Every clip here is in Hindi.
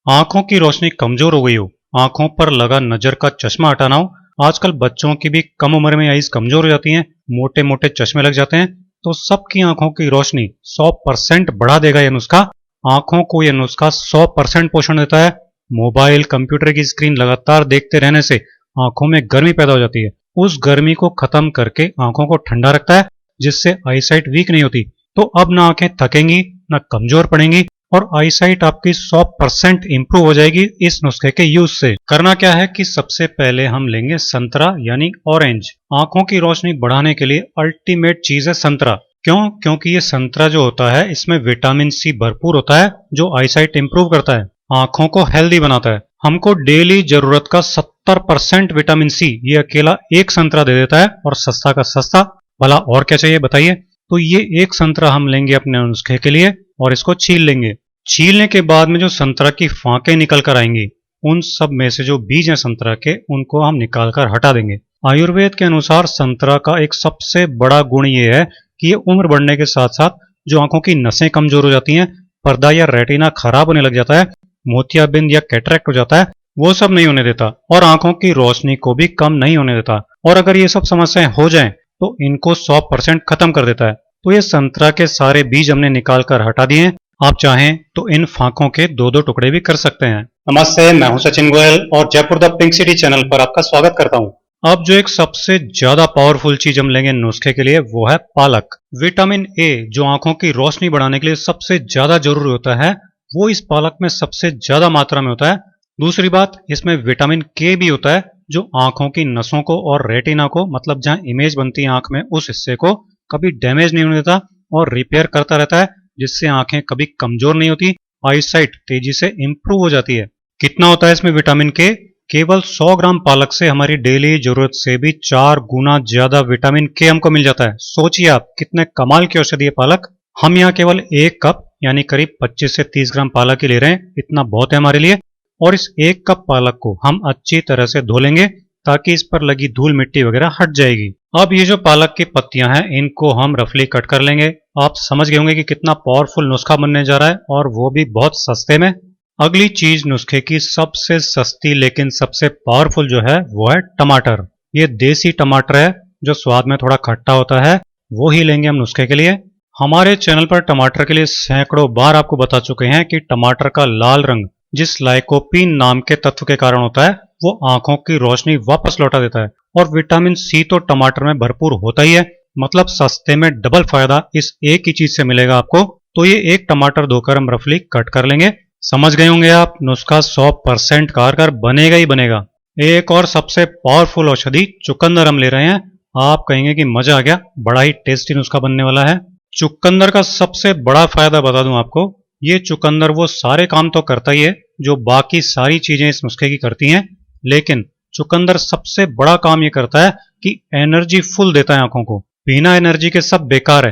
आंखों की रोशनी कमजोर हो गई हो, आंखों पर लगा नजर का चश्मा हटाना हो। आजकल बच्चों की भी कम उम्र में आईज कमजोर हो जाती हैं, मोटे मोटे चश्मे लग जाते हैं। तो सबकी आंखों की रोशनी 100% बढ़ा देगा यह नुस्खा। आंखों को यह नुस्खा 100% पोषण देता है। मोबाइल कंप्यूटर की स्क्रीन लगातार देखते रहने से आंखों में गर्मी पैदा हो जाती है। उस गर्मी को खत्म करके आंखों को ठंडा रखता है, जिससे आईसाइट वीक नहीं होती। तो अब ना आंखें थकेंगी, ना कमजोर पड़ेंगी, और आईसाइट आपकी 100% इंप्रूव हो जाएगी इस नुस्खे के यूज से। करना क्या है कि सबसे पहले हम लेंगे संतरा यानी ऑरेंज। आंखों की रोशनी बढ़ाने के लिए अल्टीमेट चीज है संतरा। क्यों? क्योंकि ये संतरा जो होता है इसमें विटामिन सी भरपूर होता है, जो आईसाइट इंप्रूव करता है, आंखों को हेल्दी बनाता है। हमको डेली जरूरत का 70% विटामिन सी ये अकेला एक संतरा दे देता है, और सस्ता का सस्ता। भला और क्या चाहिए बताइए। तो ये एक संतरा हम लेंगे अपने नुस्खे के लिए और इसको छील लेंगे। छीलने के बाद में जो संतरा की फांकें निकल कर आएंगी, उन सब में से जो बीज हैं संतरा के, उनको हम निकाल कर हटा देंगे। आयुर्वेद के अनुसार संतरा का एक सबसे बड़ा गुण ये है कि ये उम्र बढ़ने के साथ साथ जो आंखों की नसें कमजोर हो जाती हैं, पर्दा या रेटिना खराब होने लग जाता है, मोतियाबिंद या कैटरेक्ट हो जाता है, वो सब नहीं होने देता, और आंखों की रोशनी को भी कम नहीं होने देता। और अगर ये सब समस्याएं हो जाएं तो इनको 100% खत्म कर देता है। तो ये संतरा के सारे बीज हमने निकाल कर हटा दिए। आप चाहें तो इन फांकों के दो दो टुकड़े भी कर सकते हैं। नमस्ते, मैं हूं सचिन गोयल और Jaipur the pink city channel पर आपका स्वागत करता हूं। अब जो एक सबसे ज्यादा पावरफुल चीज हम लेंगे नुस्खे के लिए, वो है पालक। विटामिन ए जो आंखों की रोशनी बढ़ाने के लिए सबसे ज्यादा जरूरी होता है, वो इस पालक में सबसे ज्यादा मात्रा में होता है। दूसरी बात, इसमें विटामिन के भी होता है, जो आंखों की नसों को और रेटिना को, मतलब जहां इमेज बनती है आंख में, उस हिस्से को कभी डैमेज नहीं होने देता और रिपेयर करता रहता है, जिससे आंखें कभी कमजोर नहीं होती, आईसाइट तेजी से इंप्रूव हो जाती है। कितना होता है इसमें विटामिन के? केवल 100 ग्राम पालक से हमारी डेली जरूरत से भी 4 गुना ज्यादा विटामिन के हमको मिल जाता है। सोचिए आप कितने कमाल की औषधि है पालक। हम यहाँ केवल 1 कप यानी करीब 25 से 30 ग्राम पालक ही ले रहे हैं, इतना बहुत है हमारे लिए। और इस 1 कप पालक को हम अच्छी तरह से धो लेंगे, ताकि इस पर लगी धूल मिट्टी वगैरह हट जाएगी। अब ये जो पालक की पत्तियां हैं, इनको हम रफली कट कर लेंगे। आप समझ गए होंगे कि कितना पावरफुल नुस्खा बनने जा रहा है, और वो भी बहुत सस्ते में। अगली चीज नुस्खे की सबसे सस्ती लेकिन सबसे पावरफुल जो है, वो है टमाटर। ये देसी टमाटर है, जो स्वाद में थोड़ा खट्टा होता है, वो ही लेंगे हम नुस्खे के लिए। हमारे चैनल पर टमाटर के लिए सैकड़ों बार आपको बता चुके हैं कि टमाटर का लाल रंग जिस लाइकोपीन नाम के तत्व के कारण होता है, वो आंखों की रोशनी वापस लौटा देता है। और विटामिन सी तो टमाटर में भरपूर होता ही है, मतलब सस्ते में डबल फायदा इस एक ही चीज से मिलेगा आपको। तो ये एक टमाटर धोकर हम रफली कट कर लेंगे। समझ गए होंगे आप, नुस्खा 100% कारगर बनेगा ही बनेगा। एक और सबसे पावरफुल औषधि चुकंदर हम ले रहे हैं। आप कहेंगे कि मजा आ गया, बड़ा ही टेस्टी नुस्खा बनने वाला है। चुकंदर का सबसे बड़ा फायदा बता दूं आपको, ये चुकंदर वो सारे काम तो करता ही है जो बाकी सारी चीजें इस नुस्खे की करती हैं, लेकिन चुकंदर सबसे बड़ा काम ये करता है कि एनर्जी फुल देता है आंखों को। बिना एनर्जी के सब बेकार है।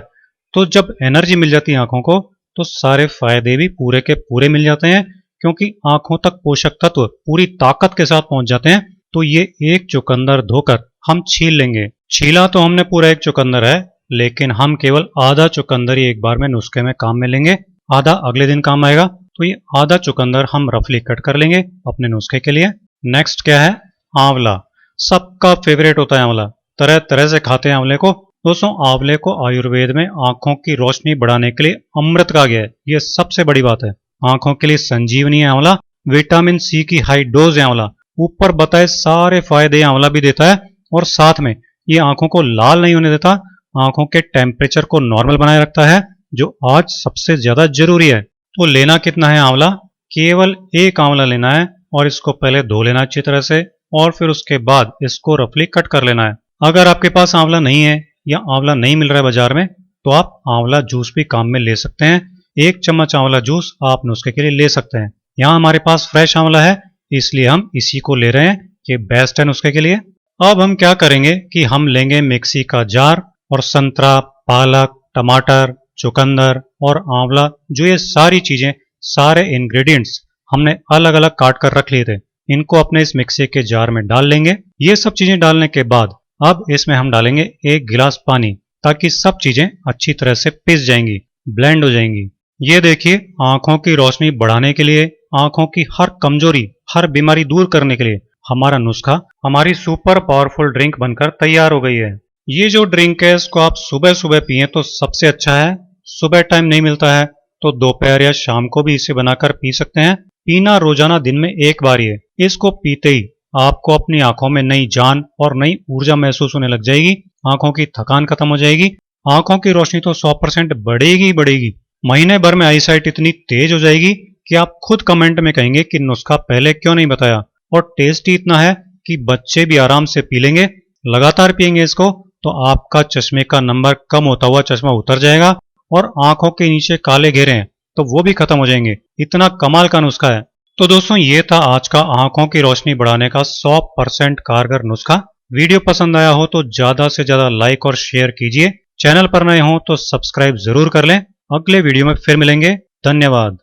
तो जब एनर्जी मिल जाती है आंखों को, तो सारे फायदे भी पूरे के पूरे मिल जाते हैं, क्योंकि आंखों तक पोषक तत्व पूरी ताकत के साथ पहुंच जाते हैं। तो ये एक चुकंदर धोकर हम छील लेंगे। छीला तो हमने पूरा एक चुकंदर है, लेकिन हम केवल आधा चुकंदर ही एक बार में नुस्खे में काम में लेंगे, आधा अगले दिन काम आएगा। तो ये आधा चुकंदर हम रफली कट कर लेंगे अपने नुस्खे के लिए। नेक्स्ट क्या है? आंवला। सबका फेवरेट होता है आंवला, तरह तरह से खाते हैं आंवले को। दोस्तों, आंवले को आयुर्वेद में आंखों की रोशनी बढ़ाने के लिए अमृत कहा गया है। ये सबसे बड़ी बात है। आंखों के लिए संजीवनी है आंवला, विटामिन सी की हाई डोज है आंवला। ऊपर बताए सारे फायदे आंवला भी देता है, और साथ में ये आंखों को लाल नहीं होने देता, आंखों के टेम्परेचर को नॉर्मल बनाए रखता है, जो आज सबसे ज्यादा जरूरी है। तो लेना कितना है आंवला? केवल एक आंवला लेना है, और इसको पहले धो लेना अच्छी तरह से, और फिर उसके बाद इसको रफली कट कर लेना है। अगर आपके पास आंवला नहीं है या आंवला नहीं मिल रहा है बाजार में, तो आप आंवला जूस भी काम में ले सकते हैं। 1 चम्मच आंवला जूस आप नुस्खे के लिए ले सकते हैं। यहाँ हमारे पास फ्रेश आंवला है, इसलिए हम इसी को ले रहे हैं, ये बेस्ट है नुस्खे के लिए। अब हम क्या करेंगे कि हम लेंगे मिक्सी का जार, और संतरा, पालक, टमाटर, चुकंदर और आंवला, जो ये सारी चीजें, सारे इंग्रेडिएंट्स हमने अलग अलग काट कर रख लिए थे, इनको अपने इस मिक्सी के जार में डाल लेंगे। ये सब चीजें डालने के बाद अब इसमें हम डालेंगे 1 गिलास पानी, ताकि सब चीजें अच्छी तरह से पिस जाएंगी, ब्लेंड हो जाएंगी। ये देखिए, आंखों की रोशनी बढ़ाने के लिए, आंखों की हर कमजोरी, हर बीमारी दूर करने के लिए हमारा नुस्खा हमारी सुपर पावरफुल ड्रिंक बनकर तैयार हो गई है। ये जो ड्रिंक है इसको आप सुबह सुबह पिए तो सबसे अच्छा है। सुबह टाइम नहीं मिलता है तो दोपहर या शाम को भी इसे बनाकर पी सकते हैं। पीना रोजाना दिन में एक बार ही है। इसको पीते ही आपको अपनी आंखों में नई जान और नई ऊर्जा महसूस होने लग जाएगी। आंखों की थकान खत्म हो जाएगी। आंखों की रोशनी तो 100% बढ़ेगी ही बढ़ेगी। महीने भर में आईसाइट इतनी तेज हो जाएगी कि आप खुद कमेंट में कहेंगे कि नुस्खा पहले क्यों नहीं बताया। और टेस्ट ही इतना है कि बच्चे भी आराम से पी लेंगे। लगातार पिएंगे इसको तो आपका चश्मे का नंबर कम होता हुआ चश्मा उतर जाएगा और आंखों के नीचे काले घेरे हैं तो वो भी खत्म हो जाएंगे। इतना कमाल का नुस्खा है। तो दोस्तों ये था आज का आंखों की रोशनी बढ़ाने का 100% कारगर नुस्खा। वीडियो पसंद आया हो तो ज्यादा से ज्यादा लाइक और शेयर कीजिए। चैनल पर नए हो तो सब्सक्राइब जरूर कर लें। अगले वीडियो में फिर मिलेंगे। धन्यवाद।